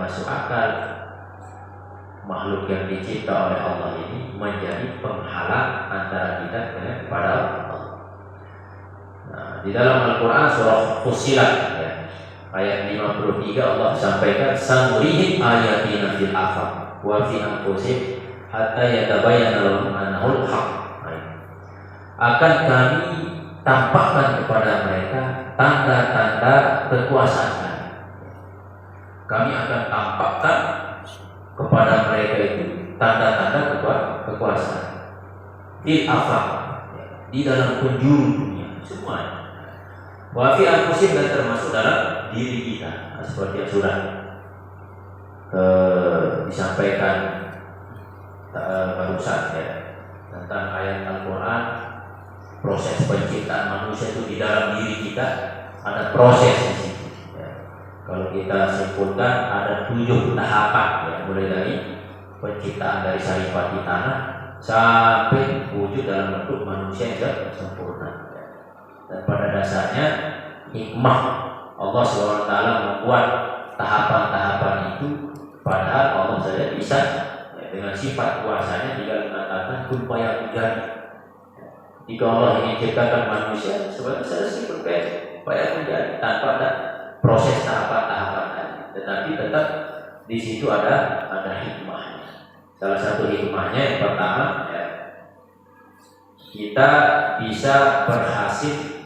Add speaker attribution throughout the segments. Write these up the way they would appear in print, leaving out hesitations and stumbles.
Speaker 1: masuk akal makhluk yang dicipta oleh Allah ini menjadi penghalang antara kita kepada Allah. Nah, di dalam Al-Quran surah Fussilat ya, ayat 53 Allah sampaikan sanurihim ayatina fil afaq wa fi anfusihim hatta yatabayyana lahum annahul haq. Akan kami tampakkan kepada mereka tanda-tanda kekuasaan. Kami akan tampakkan kepada mereka itu tanda-tanda kekuasaan fil afaq, di dalam penjuru dunia semuanya. Wa fi anfusihim, dan termasuk dalam diri kita, seperti yang sudah disampaikan barusan ya, tentang ayat Al-Quran. Proses penciptaan manusia itu di dalam diri kita ada proses di situ ya. Kalau kita simpulkan ada 7 tahapan ya, mulai dari penciptaan dari saripati tanah sampai wujud dalam bentuk manusia yang sempurna ya. Dan pada dasarnya hikmah Allah SWT membuat tahapan-tahapan itu, padahal Allah saja bisa ya, dengan sifat kuasanya tinggal mengatakan kun fayakun. Jika Allah ingin ciptakan manusia, sebenarnya selesai supaya menjadi tanpa ada proses tahapan-tahapan tadi. Tetapi tetap di situ ada hikmahnya. Salah satu hikmahnya yang pertama ya, kita bisa berhasil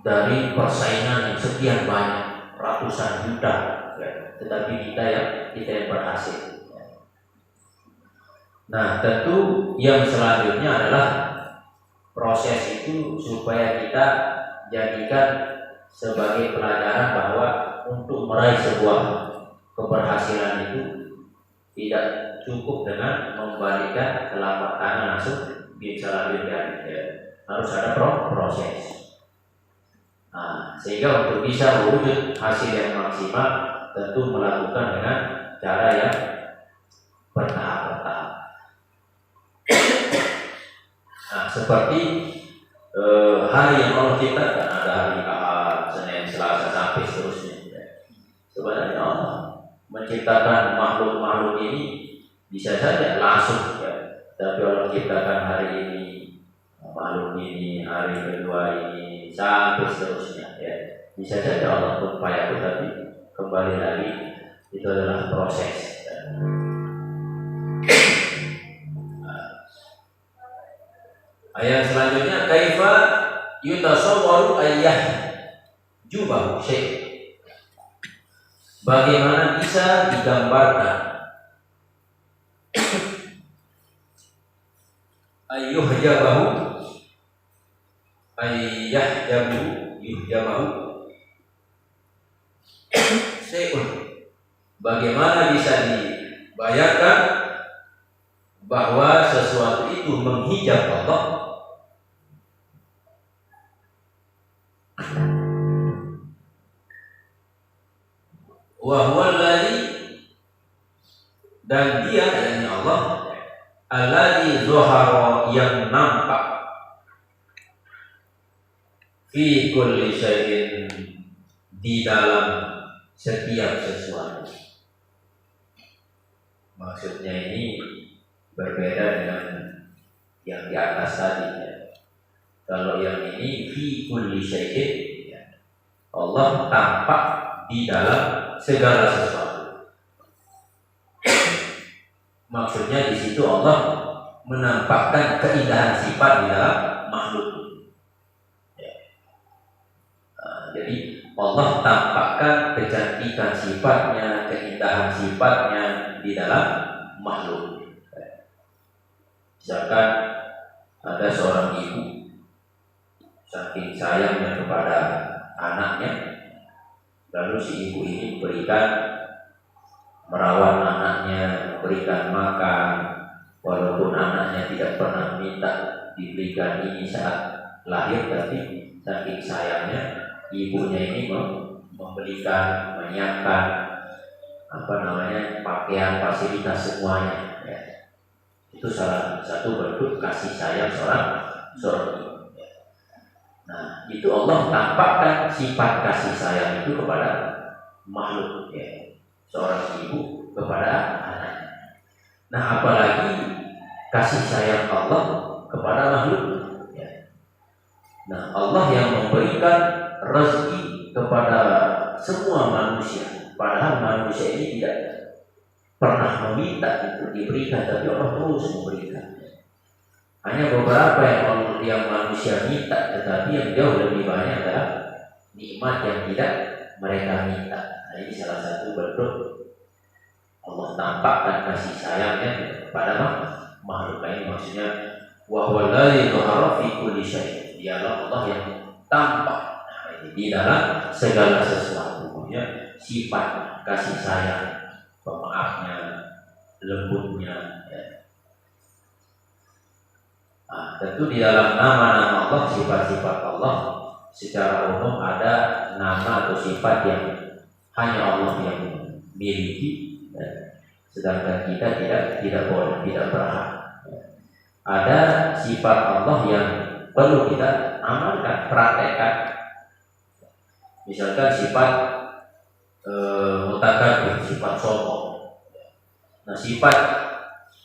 Speaker 1: dari persaingan yang sekian banyak, ratusan juta ya, tetapi kita yang berhasil ya. Nah, tentu yang selanjutnya adalah proses itu supaya kita jadikan sebagai pelajaran bahwa untuk meraih sebuah keberhasilan itu tidak cukup dengan membalikkan telapak tangan langsung bisa ya. Harus ada proses. Nah, sehingga untuk bisa mewujud hasil yang maksimal tentu melakukan dengan cara yang bertahap-tahap. Nah, seperti hari yang Allah ciptakan, ada hari Ahad, Senin, Selasa sampai seterusnya. Sebenarnya Allah menciptakan makhluk-makhluk ini bisa saja langsung ya, tapi Allah ciptakan hari ini makhluk ini, hari kedua ini sampai seterusnya ya. Bisa saja Allah berupaya, tapi kembali lagi itu adalah proses ya. Ayat selanjutnya kaifa yutasawwaru ayyah jubah syai'. Bagaimana bisa digambarkan ayyuhjabahu yuhjabahu syai'un. Bagaimana bisa dibayangkan bahwa sesuatu itu menghijab Allah. Wa huwa alladzi, dan dia yakni Allah alladzi zahara, yang nampak fi kulli syai'in, di dalam setiap sesuatu. Maksudnya ini berbeda dengan yang di atas tadi ya. Kalau yang ini fi kulli syai'in ya, Allah tampak di dalam segala sesuatu. Maksudnya di situ Allah menampakkan keindahan sifat di dalam makhluk. Ya. Jadi Allah tampakkan kecantikan sifatnya, keindahan sifatnya di dalam makhluk. Misalkan ada seorang ibu saking sayangnya kepada anaknya, lalu si ibu ini merawat anaknya, memberikan makan, walaupun anaknya tidak pernah minta diberikan ini saat lahir, tapi saking sayangnya ibunya ini memberikan, menyiapkan pakaian, fasilitas semuanya ya. Itu salah satu bentuk kasih sayang seorang ibu. Nah, itu Allah tampakkan sifat kasih sayang itu kepada makhluk ya. Seorang ibu kepada anak. Nah, apalagi kasih sayang Allah kepada makhluk. Ya. Nah, Allah yang memberikan rezeki kepada semua manusia, padahal manusia ini tidak pernah meminta untuk diberikan, tapi Allah terus memberikan. Hanya beberapa yang manusia minta, tetapi yang jauh lebih banyak adalah nikmat yang tidak mereka minta. Nah, ini salah satu bentuk Allah tampakkan kasih sayangnya kepada makhluk lain. Maksudnya wa huwa alladzi dhahara fi kulli syai'. Dialah Allah yang tampak di dalam segala sesuatu. Maksudnya sifat kasih sayang, pemaafnya, lembutnya. Ya. Nah, tentu di dalam nama-nama Allah, sifat-sifat Allah secara umum ada nama atau sifat yang hanya Allah yang miliki, ya. Sedangkan kita tidak boleh, tidak berhak. Ya. Ada sifat Allah yang perlu kita amalkan, praktekkan. Misalkan sifat mutakabir, sifat sombong. Nah, sifat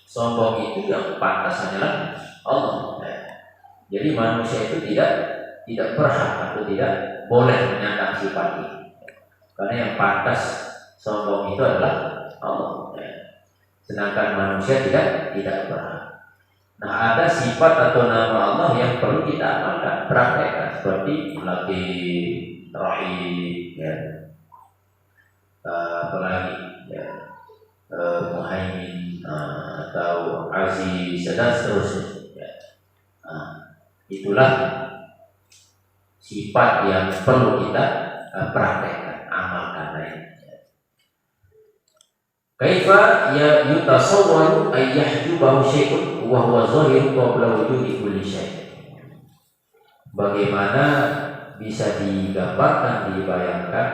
Speaker 1: sombong itu yang pantas hanyalah Allah. Jadi manusia itu tidak berhak atau tidak boleh menyandang sifat ini. Karena yang pantas sombong itu adalah Allah. Sedangkan manusia tidak berhak. Nah, ada sifat atau nama Allah yang perlu kita amalkan, praktekkan, seperti Latif, Rahim, ya. Apalagi ya, Muhaimin, atau Aziz, dan seterusnya. Ya. Nah, itulah sifat yang perlu kita praktekkan, amalkan. Kaifa ya yutasawwaru ay yahjubahu syai'un wa huwa zahirun qabla wujudi kulli syai'. Bagaimana bisa digambarkan, dibayangkan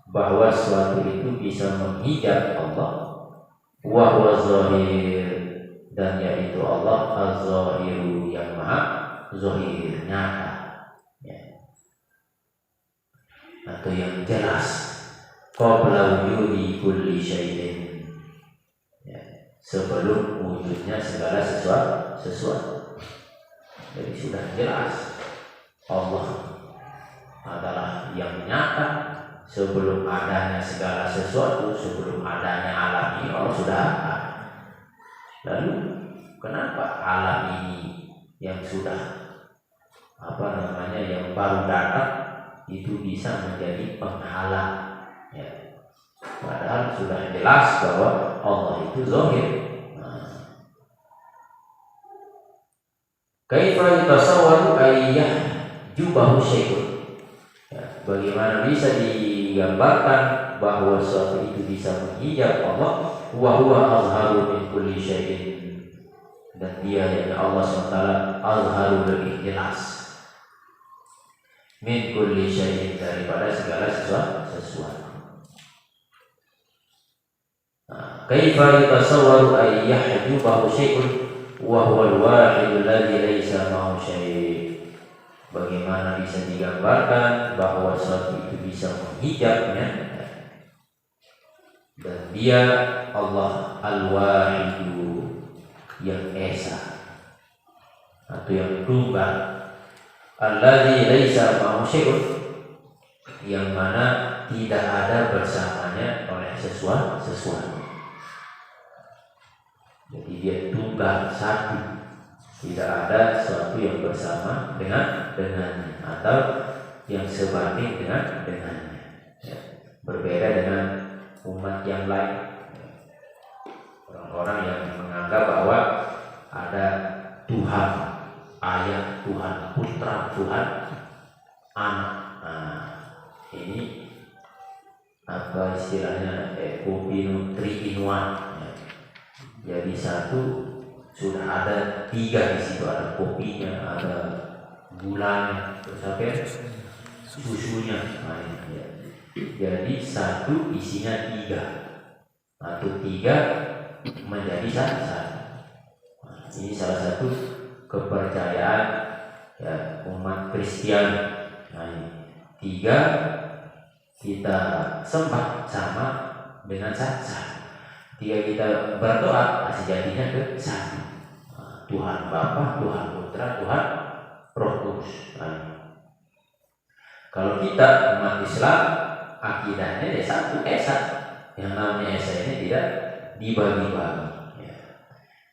Speaker 1: bahwa suatu itu bisa menghijab Allah, wa huwa zahir, dan yaitu Allah az-zahiru, yang maha zahir, nyata, ya. Atau yang jelas, qabla wujudi kulli syai'in, ya, sebelum wujudnya segala sesuatu. Jadi sudah jelas Allah adalah yang nyata sebelum adanya segala sesuatu, sebelum adanya alam ini Allah sudah ada. Lalu kenapa alam ini yang sudah yang baru datang itu bisa menjadi penghalang? Ya. Padahal sudah jelas bahwa Allah itu zahir. Kaifa yatasawwaru ayyah jubahu syai'un. Ya, bagaimana bisa digambarkan bahwa suatu itu bisa menghijab Allah, wa huwa azharu min kulli syai'in, dan dia, yakni Allah SWT, azharu, lebih jelas, min kulli syai'in, daripada segala sesuatu. Kaifa yatasawwaru ay yahjubahu syai'un wa huwa al-wahid alladhi laysa ma'ahu syai'. Bagaimana bisa digambarkan bahwa suatu itu bisa menghijabnya, dan dia Allah al-wahidu, yang esa atau yang tunggal, alladzi laysa ma'ahu syai'un, yang mana tidak ada bersamanya oleh sesuatu. Jadi dia tunggal, satu, tidak ada sesuatu yang bersama dengannya atau yang sebanding dengannya. Ya. Berbeda dengan umat yang lain, orang-orang yang menganggap bahwa ada Tuhan Ayah, Tuhan Putra, Tuhan Anak. Nah, ini apa istilahnya, Kupinu 3-in-1. Ya. Jadi satu sudah ada 3 di situ, ada kopinya, ada gulanya, terus susunya. Nah, ya. Jadi satu isinya 3 atau 3 menjadi satu. Nah, ini salah satu kepercayaan, ya, umat Kristen. Nah, 3 kita sembah sama dengan satu. ketika kita berdoa pasti jadinya ke satu. Tuhan Bapa, Tuhan Putra, Tuhan Roh Kudus. Kalau kita umat Islam akidahnya ya satu esa, yang namanya esa ini tidak dibagi-bagi.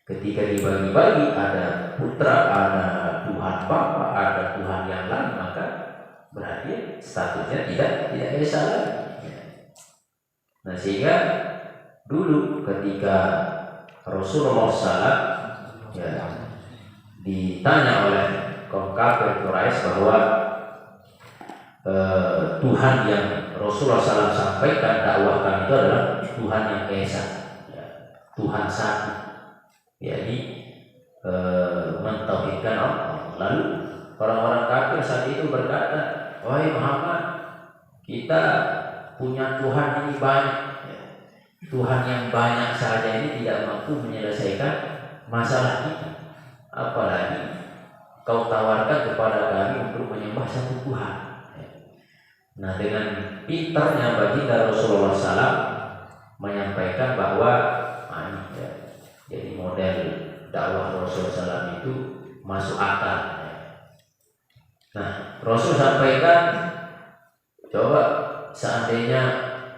Speaker 1: Ketika dibagi-bagi ada putra, ada Tuhan Bapa, ada Tuhan yang lain, maka berarti statusnya tidak esa lagi. Nah sehingga dulu ketika Rasulullah SAW ditanya oleh kaum kafir Quraisy bahwa Tuhan yang Rasulullah SAW sampaikan, dakwahkan itu adalah Tuhan yang esa, Tuhan satu, jadi mentauhidkan Allah. Lalu orang-orang kafir saat itu berkata, wahai Muhammad, kita punya Tuhan ini banyak, Tuhan yang banyak saja ini tidak mampu menyelesaikan masalah kita, apalagi kau tawarkan kepada kami untuk menyembah satu Tuhan. Nah dengan pintarnya baginda Rasulullah SAW menyampaikan bahwa jadi model dakwah Rasulullah SAW itu masuk akal. Nah Rasul sampaikan, coba seandainya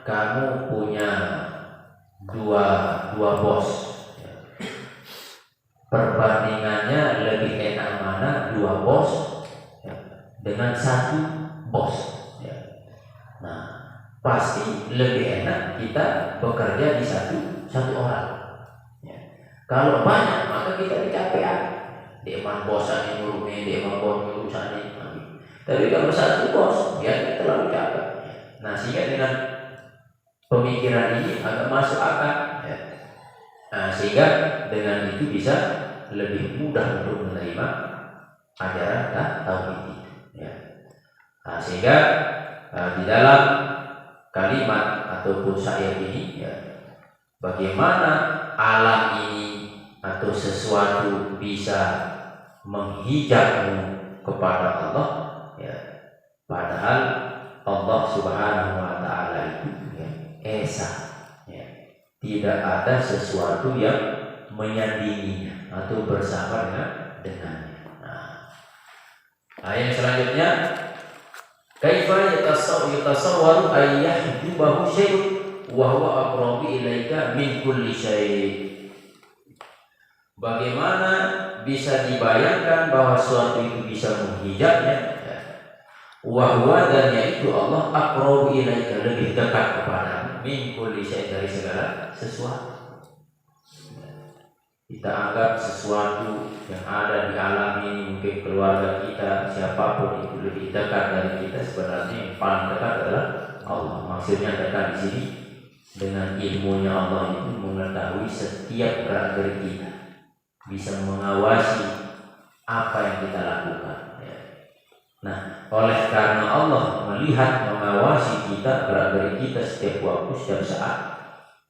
Speaker 1: kamu punya dua bos, perbandingannya lebih enak mana dua bos dengan satu bos? Nah pasti lebih enak kita bekerja di satu orang. Kalau banyak maka kita kecapean. Deman bosan yang ngurungin, deman bos urusan ini. Tapi kalau satu bos, ya kita terlalu capek. Nah sehingga dengan pemikiran ini agak masuk akal. Nah sehingga dengan itu bisa lebih mudah untuk menerima ajaran dan tauhid itu. Nah sehingga di dalam kalimat ataupun syair ini, bagaimana alam ini atau sesuatu bisa menghijabmu kepada Allah, padahal Allah Subhanahu wa Ta'ala itu esa, tidak ada sesuatu yang menyandinginya atau bersama dengannya. Nah, ayat selanjutnya, kaifa yatasawwaru ayyahjubahu syai'un wa huwa aqrabu ilaika min kulli syai'. Bagaimana bisa dibayangkan bahwa suatu itu bisa menghijabnya, wahwa dan yaitu Allah aqrabu ilaika, lebih dekat kepada min kulli syai', dari segala sesuatu. Kita anggap sesuatu yang ada di alam ini, mungkin keluarga kita, siapapun itu lebih dekat dari kita, sebenarnya yang paling dekat adalah Allah. Maksudnya dekat di sini dengan ilmunya Allah itu mengetahui setiap gerak-gerik kita, bisa mengawasi apa yang kita lakukan. Nah, oleh karena Allah melihat, mengawasi kita, gerak-gerik kita setiap waktu, setiap saat,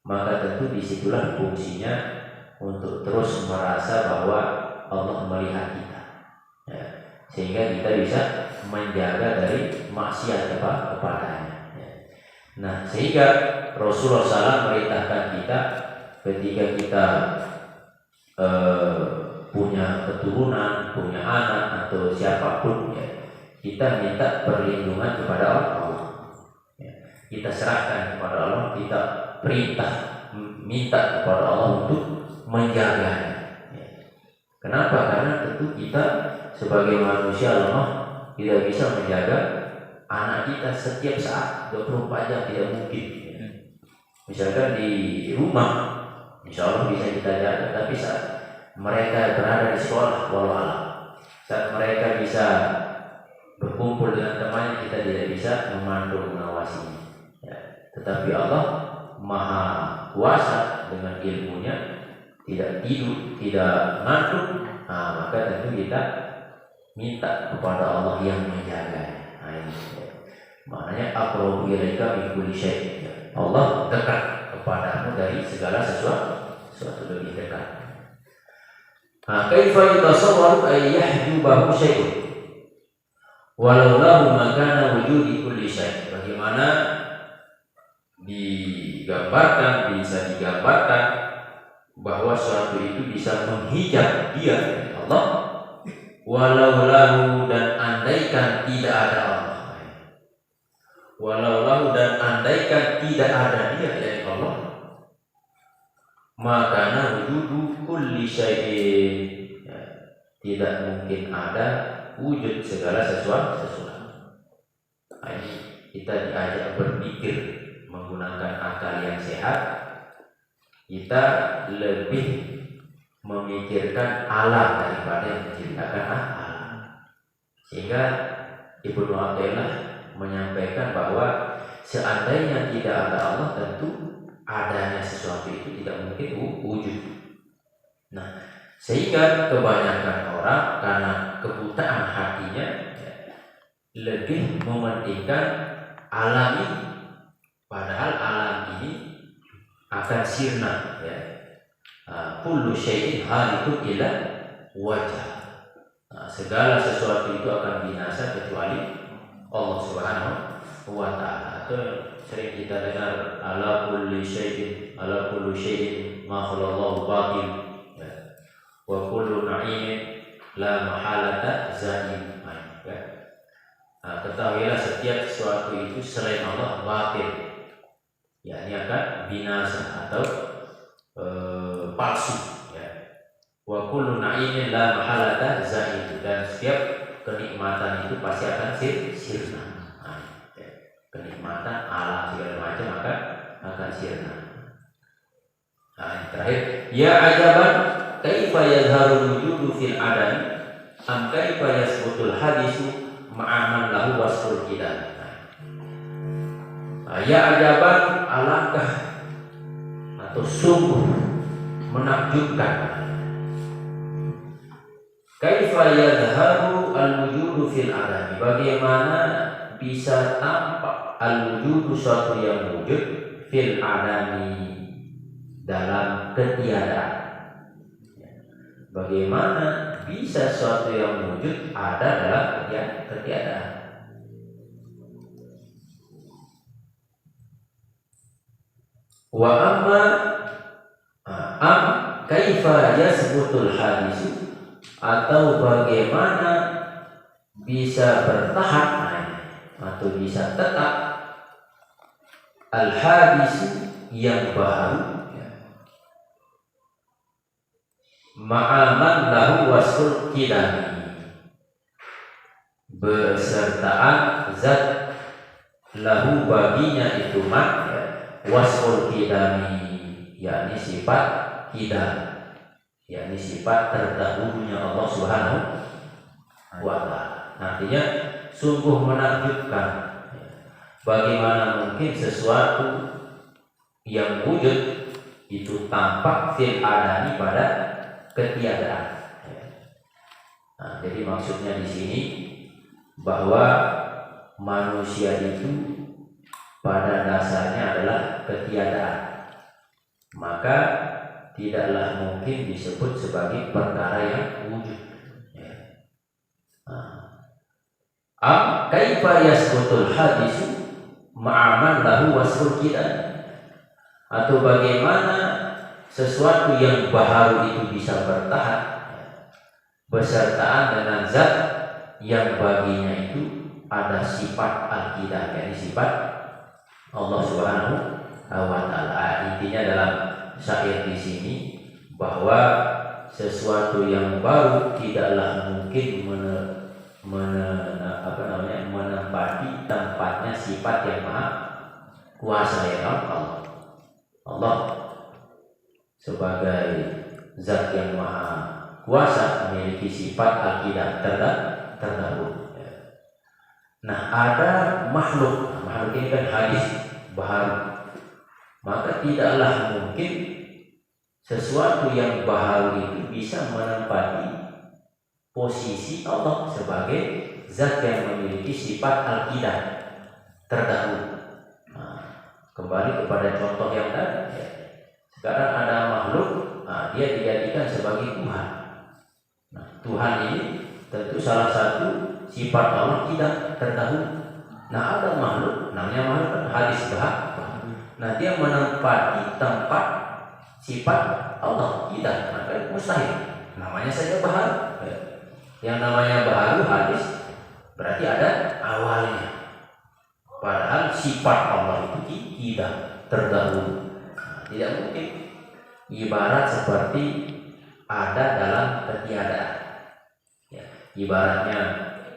Speaker 1: maka tentu disitulah fungsinya untuk terus merasa bahwa Allah melihat kita, sehingga kita bisa menjaga dari maksiat kepadanya. Nah, sehingga Rasulullah SAW merintahkan kita ketika kita punya keturunan, punya anak atau siapapun, kita minta perlindungan kepada Allah. Kita serahkan kepada Allah, kita perintah, minta kepada Allah untuk menjaganya. Kenapa? Karena tentu kita sebagai manusia lemah, tidak bisa menjaga anak kita setiap saat 24 jam, tidak mungkin. Misalkan di rumah, insya Allah bisa kita jaga, tapi saat mereka berada di sekolah, walau alam, saat mereka bisa berkumpul dengan temannya, kita tidak bisa memandu, mengawasinya. Tetapi Allah Maha Kuasa dengan ilmunya, tidak tidur, tidak ngantuk. Nah, maka tentu kita minta kepada Allah yang menjaganya. Nah, ini maknanya aqrabu ilaika min kulli syai'. Allah dekat kepadamu dari segala sesuatu lebih dekat. Nah, kaifa yatasawwaru ay yahjubahu syai'un walau lahu makana wujudi kulli syai'. Bagaimana digambarkan bahwa suatu itu bisa menghijab dia dari Allah, walau lahu, dan andaikan tidak ada Allah, walau lahu, dan andaikan tidak ada dia dari Allah, maka wujudu kulli syai'in, tidak mungkin ada wujud segala sesuatu. Ini kita diajak berpikir menggunakan akal yang sehat. Kita lebih memikirkan alam daripada yang menciptakan alam. Sehingga Ibnu Athaillah menyampaikan bahwa seandainya tidak ada Allah, tentu adanya sesuatu itu tidak mungkin wujud. Nah, sehingga kebanyakan orang karena kebutaan hatinya lebih mementingkan alam ini, padahal alam ini akan sirna, ya. Kullu syai'in halikun illa wajah. Segala sesuatu itu akan binasa kecuali Allah Subhanahu wa ta'ala. Atau sering kita dengar ala kulli syai'in ma khalallahu batil, ya. Wa kullu na'imin la mahalata zaim, ya. Ketahuilah setiap sesuatu itu selain Allah batil, ya, ini akan binasa atau palsu, ya. Wa kullu na'imin la mahalata zaim, dan setiap kenikmatan itu pasti akan sirna. Ya. Kenikmatan alam segala macam akan sirna. Yang terakhir, ya ajaban kaifa yazharul wujudu fil adam am kaifa yasbutul hadisu ma'aman lahu wasful qidam. Ya ajaban, alangkah atau sungguh menakjubkan, kaifa yazharu al-wujudu fil adam, bagaimana bisa tampak al-wujudu, suatu yang wujud, fil adami, dalam ketiadaan. Bagaimana bisa suatu yang wujud ada dalam ketiadaan. Wa amma kaifa yasbutul hadisu, atau bagaimana bisa bertahan atau bisa tetap al hadisu, yang baru, ma'aman lahu wasful qidami, besertaan zat lahu baginya itu wasful qidami, yakni sifat qidam, yakni sifat terdahulunya Allah Subhanahu wa ta'ala. Artinya sungguh menakjubkan, bagaimana mungkin sesuatu yang wujud itu tampak fil adami, pada ketiadaan. Nah, jadi maksudnya di sini bahwa manusia itu pada dasarnya adalah ketiadaan, maka tidaklah mungkin disebut sebagai perkara yang wujud. Kaifa yasbutul hadisu ma'aman lahu wasful qidam, atau bagaimana sesuatu yang baru itu bisa bertahan besertaan dengan zat yang baginya itu ada sifat al-qidam, yakni sifat Allah Subhanahu wa ta'ala. Intinya dalam syair di sini bahwa sesuatu yang baru tidaklah mungkin menempati tempatnya sifat yang maha kuasa, ya Allah. Allah sebagai zat yang maha kuasa memiliki sifat al-qidam, terdahulu. Nah, ada makhluk ini kan hadis baharu, maka tidaklah mungkin sesuatu yang baharu itu bisa menempati posisi Allah sebagai zat yang memiliki sifat al-qidam, terdahulu. Kembali kepada contoh yang tadi, sekarang ada makhluk, dia dijadikan sebagai Tuhan. Nah, Tuhan ini tentu salah satu sifat Allah tidak terdahulu. Nah, ada makhluk, namanya makhluk hadis baharu. Nah, dia menempati tempat sifat Allah tidak, maka mustahil. Namanya saja baharu. Yang namanya baharu hadis berarti ada awalnya. Padahal sifat Allah itu tidak terdahulu. Nah, tidak mungkin. Ibarat seperti ada dalam ketiadaan. Ya, ibaratnya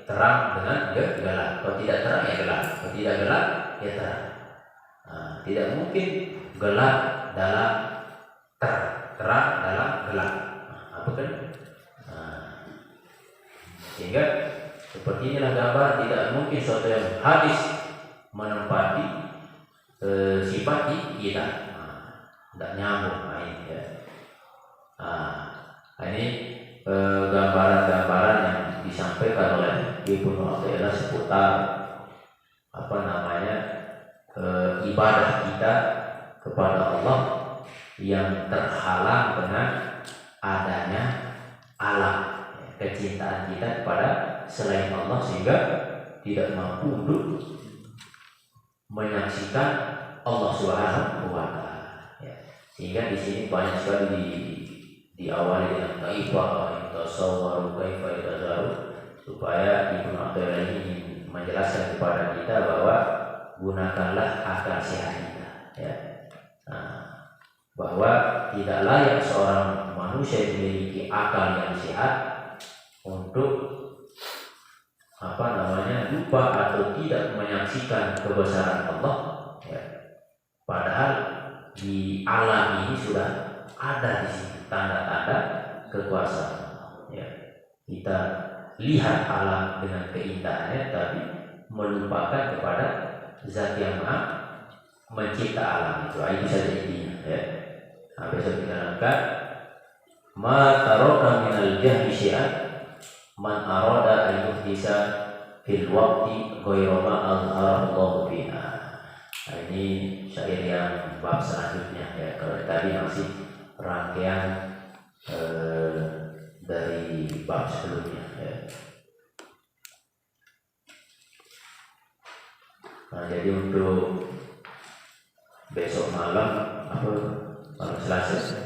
Speaker 1: terang dengan gelap. Kalau tidak terang ya gelap. Kalau tidak gelap ya terang. Nah, tidak mungkin gelap dalam terang dalam gelap. Nah, apa kan? Nah, sehingga seperti inilah gambar, tidak mungkin suatu yang hadis menempati sifat kita. Tidak nyambung main ya. Ini gambaran-gambaran yang disampaikan oleh Ibnu Athaillah seputar ibadah kita kepada Allah yang terhalang dengan adanya alam, kecintaan kita kepada selain Allah, sehingga tidak mampu untuk menyaksikan Allah Subhanahu wa Ta'ala. Sehingga di sini banyak sekali diawali dengan kaifah tasawwaru kaifa tazaru, supaya Ibnu Athaillah ini menjelaskan kepada kita bahwa gunakanlah akal sehat kita, ya. Bahwa tidak layak seorang manusia memiliki akal yang sehat untuk lupa atau tidak menyaksikan kebesaran Allah, ya. Padahal di alam ini sudah ada di sini tanda-tanda kekuasaan, ya. Kita lihat alam dengan keindahannya, tapi melupakan kepada Zat yang Maha mencipta alam itu. Itu saja intinya, ya. Nah, besok kita akan ma taraka minal jahli syai'an man arada an yuhdisa fil waqti ghayra ma azharallahu fiha. Nah, ini syair yang bab selanjutnya, ya. Kalau tadi masih rangkaian dari bab sebelumnya, ya. Nah, jadi untuk besok malam malam Selasa,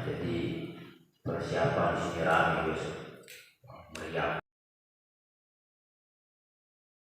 Speaker 1: jadi persiapan di sini ramai besok, meriah.